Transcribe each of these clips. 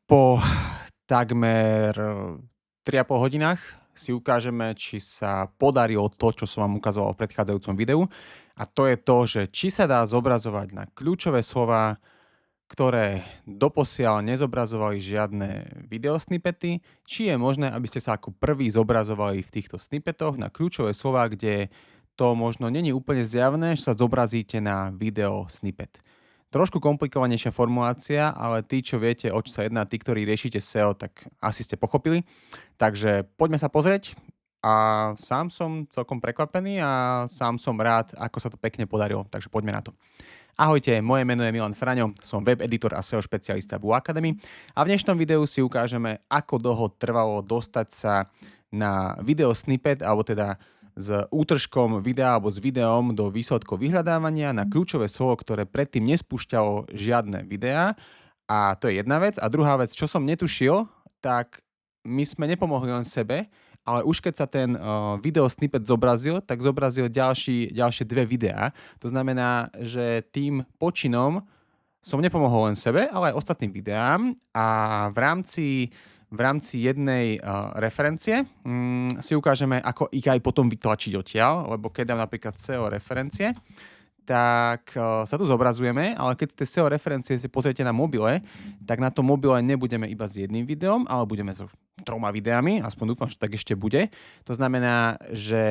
Po takmer 3,5 hodinách si ukážeme, či sa podarilo to, čo som vám ukazoval v predchádzajúcom videu. A to je to, že či sa dá zobrazovať na kľúčové slová, ktoré doposiaľ nezobrazovali žiadne videosnippety, či je možné, aby ste sa ako prvý zobrazovali v týchto snippetoch na kľúčové slová, kde to možno není úplne zjavné, že sa zobrazíte na video snippet. Trošku komplikovanejšia formulácia, ale tí, čo viete, o čo sa jedná, tí, ktorí riešite SEO, tak asi ste pochopili. Takže poďme sa pozrieť a sám som celkom prekvapený a sám som rád, ako sa to pekne podarilo. Takže poďme na to. Ahojte, moje meno je Milan Fraňo, som web editor a SEO špecialista v Academy a v dnešnom videu si ukážeme, ako dlho trvalo dostať sa na video snippet, alebo teda s útržkom videa alebo s videom do výsledkov vyhľadávania na kľúčové slovo, ktoré predtým nespúšťalo žiadne videá. A to je jedna vec. A druhá vec, čo som netušil, tak my sme nepomohli len sebe, ale už keď sa ten video snippet zobrazil, tak zobrazil ďalšie dve videá. To znamená, že tým počinom som nepomohol len sebe, ale aj ostatným videám a v rámci jednej referencie si ukážeme, ako ich aj potom vytlačiť odtiaľ, lebo keď dám napríklad SEO referencie, tak sa tu zobrazujeme, ale keď tie SEO referencie si pozriete na mobile, tak na tom mobile nebudeme iba s jedným videom, ale budeme s 3 videami, aspoň dúfam, že tak ešte bude. To znamená, že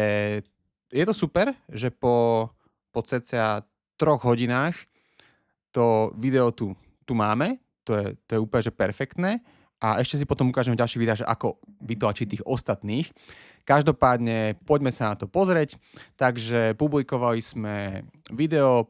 je to super, že po cca 3 hodinách to video tu máme, to je úplne že perfektné. A ešte si potom ukážeme ďalší videa, že ako vytlačiť tých ostatných. Každopádne poďme sa na to pozrieť. Takže publikovali sme video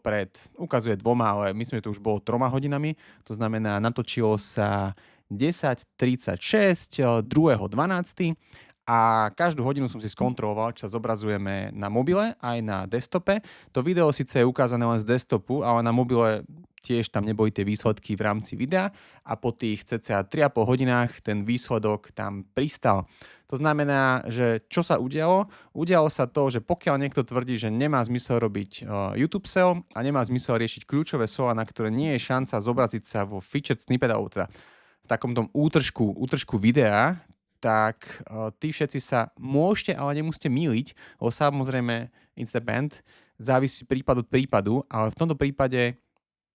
ukazuje 2, ale myslím, že to už bolo 3 hodinami. To znamená, natočilo sa 10:36, 2.12. A každú hodinu som si skontroloval, či sa zobrazujeme na mobile aj na desktope. To video síce je ukázané len z desktopu, ale na mobile tiež tam neboli tie výsledky v rámci videa a po tých cca 3,5 hodinách ten výsledok tam pristal. To znamená, že čo sa udialo? Udialo sa to, že pokiaľ niekto tvrdí, že nemá zmysel robiť YouTube SEO a nemá zmysel riešiť kľúčové slova, na ktoré nie je šanca zobraziť sa vo featured snippet, alebo teda v takom tom útržku videa, tak tí všetci sa môžete, ale nemusíte mýliť, lebo samozrejme it's depend, závisí prípad od prípadu, ale v tomto prípade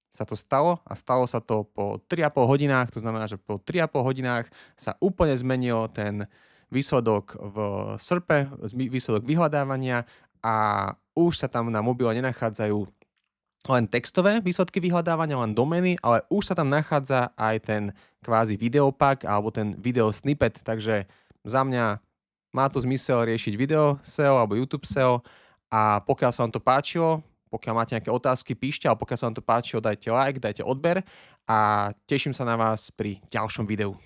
sa to stalo a stalo sa to po 3,5 hodinách, to znamená, že po 3,5 hodinách sa úplne zmenil ten výsledok v SERPe, výsledok vyhľadávania a už sa tam na mobile nenachádzajú len textové výsledky vyhľadávania, len domény, ale už sa tam nachádza aj ten kvázi videopak alebo ten video snippet, takže za mňa má to zmysel riešiť video SEO alebo YouTube SEO a pokiaľ sa vám to páčilo, pokiaľ máte nejaké otázky, píšte, ale pokiaľ sa vám to páčilo, dajte like, dajte odber a teším sa na vás pri ďalšom videu.